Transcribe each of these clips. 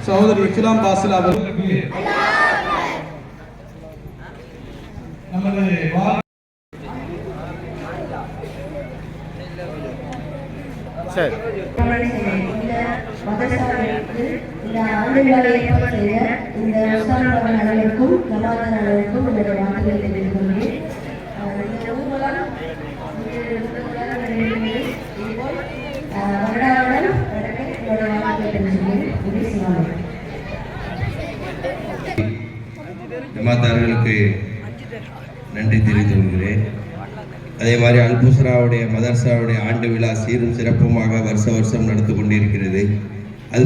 சகோதரி இஸ்லாம் பாசில் அவர்களுக்கு நமது சரி ஜமாத்தார்களுக்கு நன்றி தெரிவித்துக் கொள்கிறேன். அதே மாதிரி அல்புஸ்ராவுடைய மதர்சாவுடைய ஆண்டு விழா சீரும் சிறப்புமாக வருஷம் நடந்து கொண்டிருக்கிறது. அது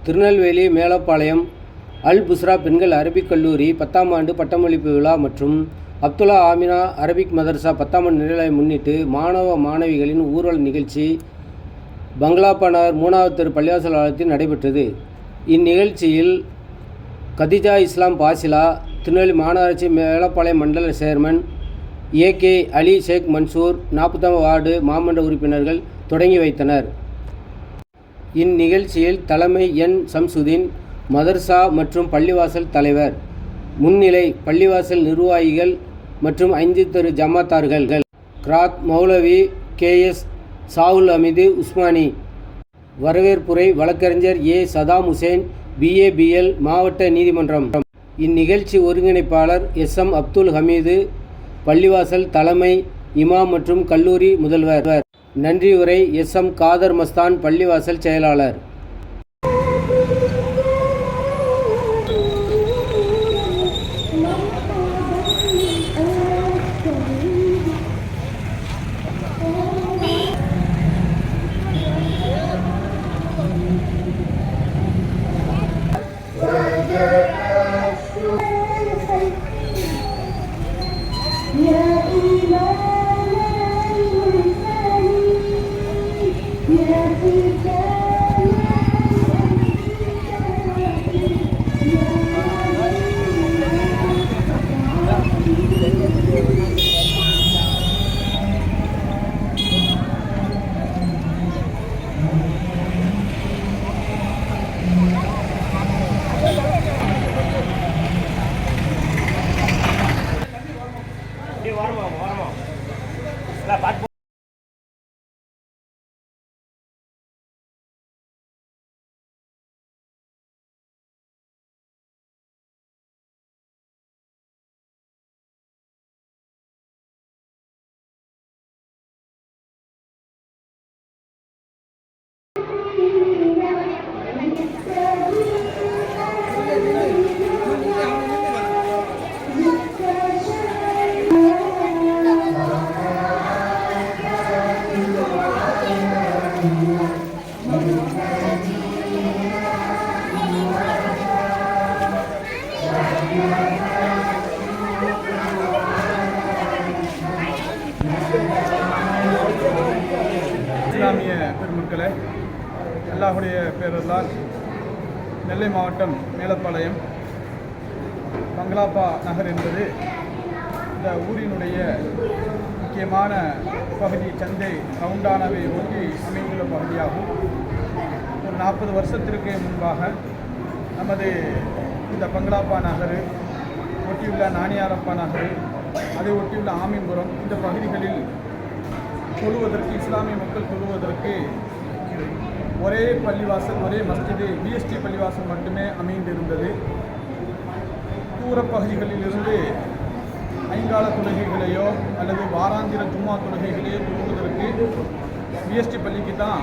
திருநெல்வேலி மேலப்பாளையம் அல் புஸ்ரா பெண்கள் அரபிக் கல்லூரி 10ஆம் ஆண்டு பட்டமளிப்பு விழா மற்றும் அப்துல்லா ஆமினா அரபிக் மதர்சா 10ஆம் ஆண்டு நிறைவை முன்னிட்டு மாணவ மாணவிகளின் ஊர்வல நிகழ்ச்சி பங்களாப்பா நகர் 3வது தெரு பள்ளிவாசல் ஆலயத்தில் நடைபெற்றது. இந்நிகழ்ச்சியில் கதிஜா இஸ்லாம் பாசிலா, திருநெல்வேலி மாநகராட்சி மேலப்பாளையம் மண்டல சேர்மன் ஏகே அலி ஷேக் மன்சூர், 40ஆம் வார்டு மாமன்ற உறுப்பினர்கள் தொடங்கி வைத்தனர். இந்நிகழ்ச்சியில் தலைமை என் சம்சுதீன், மதர்சா மற்றும் பள்ளிவாசல் தலைவர், முன்னிலை பள்ளிவாசல் நிர்வாகிகள் மற்றும் 5 தெரு ஜமாத்தார்கள், கிராத் மௌலவி KS சாவுல் அமீது உஸ்மானி, வரவேற்புரை வழக்கறிஞர் A சதாம் ஹுசேன், BABL மாவட்ட நீதிமன்றம். இந்நிகழ்ச்சி ஒருங்கிணைப்பாளர் SM அப்துல் ஹமீது, பள்ளிவாசல் தலைமை இமாம் மற்றும் கல்லூரி முதல்வர். நன்றியுரை SM காதர் மஸ்தான், பள்ளிவாசல் செயலாளர். இஸ்லாமிய பெருமக்களே, அல்லாஹுடைய பேரல்லால் நெல்லை மாவட்டம் மேலப்பாளையம் பங்களாப்பா நகர் என்பது இந்த ஊரினுடைய முக்கியமான பகுதி. சந்தை ரவுண்டானவை ஒட்டி அமைந்துள்ள பகுதியாகும். ஒரு 40 வருஷத்திற்கு முன்பாக நமது இந்த பங்களாப்பா நகர், ஒட்டியுள்ள நாணியாரப்பா நகர், அதை ஒட்டியுள்ள ஆமிபுரம், இந்த பகுதிகளில் தொழுவதற்கு, இஸ்லாமிய மக்கள் தொழுவதற்கு ஒரே பள்ளிவாசல், ஒரே மஸ்ஜிது BST பள்ளிவாசல் மட்டுமே அமைந்திருந்தது. தூர பகுதிகளில் இருந்து ஐங்கால தொழுகைகளையோ அல்லது வாராந்திர ஜும்மா தொழுகைகளையோ தொழுவதற்கு BST பள்ளிக்கு தான்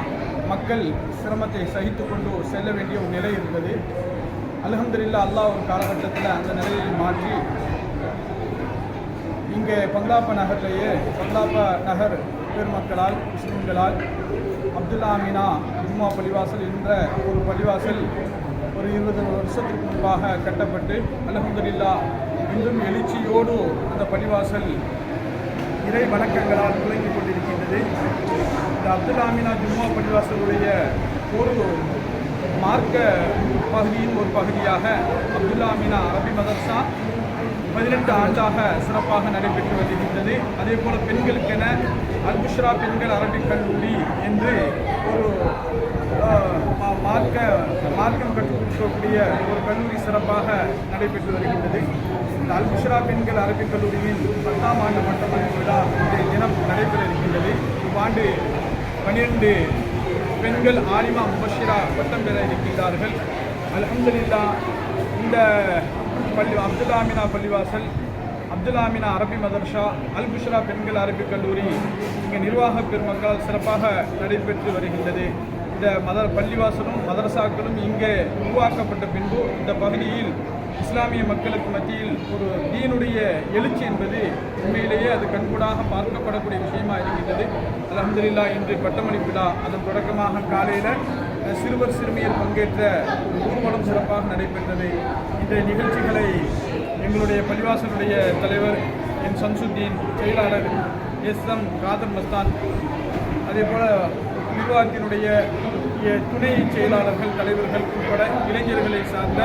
மக்கள் சிரமத்தை சகித்து கொண்டு செல்ல வேண்டிய ஒரு நிலை இருந்தது. அல்ஹம்துலில்லாஹ், அல்லாஹ் ஒரு காலகட்டத்தில் அந்த நிலையை மாற்றி இங்கே பங்களாப்பா நகர்லேயே பங்களாப்பா நகர் பெருமக்களால், முஸ்லிம்களால் அப்துல்லா ஆமினா ஜும்மா பள்ளிவாசல் என்ற ஒரு பள்ளிவாசல் ஒரு 20 வருஷத்திற்கு முன்பாக கட்டப்பட்டு அல்ஹம்துலில்லாஹ் இன்றும் எழுச்சியோடு அந்த பள்ளிவாசல் இறை வணக்கங்களால் துவங்கிக் கொண்டிருக்கின்றது. இந்த அப்துல்லா ஆமினா ஜும்மா பள்ளிவாசலுடைய ஒரு மார்க்க பகுதியின் ஒரு பகுதியாக அப்துல்லா ஆமினா அரபி மதர்சா 18 ஆண்டாக சிறப்பாக நடைபெற்று வருகின்றது. அதே போல பெண்களுக்கென அல்புஷ்ரா பெண்கள் அரபிக் கல்லூரி என்று ஒரு மார்க்கம் கற்றுக் கொடுக்கக்கூடிய ஒரு கல்லூரி சிறப்பாக நடைபெற்று வருகின்றது. இந்த அல்புஷ்ரா பெண்கள் அரபிக் கல்லூரியின் 10ஆம் ஆண்டு பட்டமளிப்பு விழா இன்றைய தினம் நடைபெற இருக்கின்றது. இவ்வாண்டு 12 பெண்கள் ஆலிமா முபஷிரா பட்டம் பெற இருக்கின்றார்கள். அல்ஹம்துலில்லாஹ். இந்த அப்துல் ஆமினா பள்ளிவாசல், அப்துல் ஆமினா அரபி மதர்ஷா, அல்புஷ்ரா பெண்கள் அரபிக் கல்லூரி இங்கே நிர்வாக பெருமக்களால் சிறப்பாக நடைபெற்று வருகின்றது. இந்த பள்ளிவாசலும் மதரசாக்களும் இங்கே உருவாக்கப்பட்ட பின்பு இந்த பகுதியில் இஸ்லாமிய மக்களுக்கு மத்தியில் ஒரு தீனுடைய எழுச்சி என்பது உண்மையிலேயே அது கண்கூடாக பார்க்கப்படக்கூடிய விஷயமாக இருக்கின்றது. அல்ஹம்துலில்லாஹ். இன்று பட்டமளிப்பு விழா அதன் தொடக்கமாக காலையில் சிறுவர் சிறுமியர் பங்கேற்ற ஊர்வலம் சிறப்பாக நடைபெற்றது. இந்த நிகழ்ச்சிகளை எங்களுடைய பள்ளிவாசலுடைய தலைவர் என் சம்சுத்தீன், செயலாளர் எஸ்எம் காதர் மஸ்தான், அதே போல் நிர்வாகத்தினுடைய துணை செயலாளர்கள், தலைவர்கள் உட்பட இளைஞர்களை சார்ந்த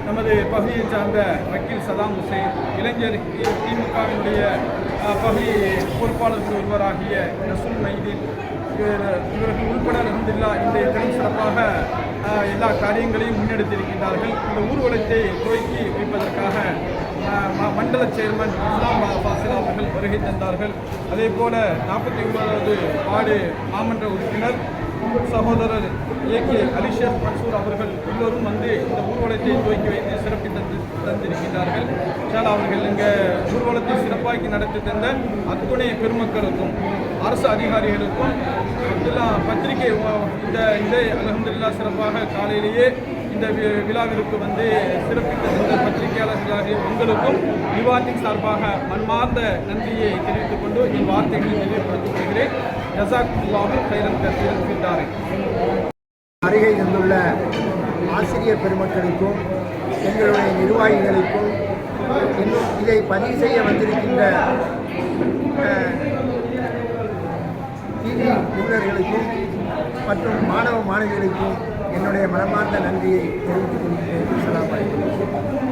நமது பகுதியை சார்ந்த வக்கீல் சதாம் ஹுசைன், இளைஞர் திமுகவினுடைய பகுதி பொறுப்பாளர்கள் ஒருவராகிய ரசூல் மைதீன், இவர்கள் உள்பட அல்ஹம்துலில்லாஹ் இன்றைய தினம் சிறப்பாக எல்லா காரியங்களையும் முன்னெடுத்திருக்கின்றார்கள். இந்த ஊர்வலத்தை துவக்கி வைப்பதற்காக மண்டல சேர்மன் இஸ்லாம் ஃபாசில் அவர்கள் வருகை தந்தார்கள். அதே போல 49வது வார்டு மாமன்ற உறுப்பினர் சகோதரர் ஏகே அலிஷர் மன்சூர் அவர்கள் எல்லோரும் வந்து இந்த ஊர்வலத்தை துவக்கி வைத்து சிறப்பி தந்திருக்கின்றார்கள். அவர்கள் இங்கே ஊர்வலத்தை சிறப்பாக்கி நடத்தி தந்த அத்துணை பெருமக்களுக்கும் அரசு அதிகாரிகளுக்கும் பத்திரிகை இந்த அல்ஹம்துலில்லாஹ் சிறப்பாக காலையிலேயே இந்த விழாவிற்கு வந்து சிறப்பித்த இந்த பத்திரிகையாளர்களாகிய உங்களுக்கும் நிவாத்தின் சார்பாக மன்மார்ந்த நன்றியை தெரிவித்துக் கொண்டு என் வார்த்தைகளை தெளிவுபடுத்திக் கொள்கிறேன். ஜஸாக்குல்லாஹு கைரன் கஸீரன் ஃபித்தாரி. வருகை தந்துள்ள ஆசிரியர் பெருமக்களுக்கும் எங்களுடைய நிர்வாகிகளுக்கும் இன்னும் இதை பதிவு செய்ய வந்திருக்கின்ற டிவி நிபுணர்களுக்கும் மற்றும் மாணவ மாணவிகளுக்கும் என்னுடைய மனமார்ந்த நன்றியை தெரிவித்துக் கொள்கிறேன். அஸ்ஸலாமு அலைக்கும்.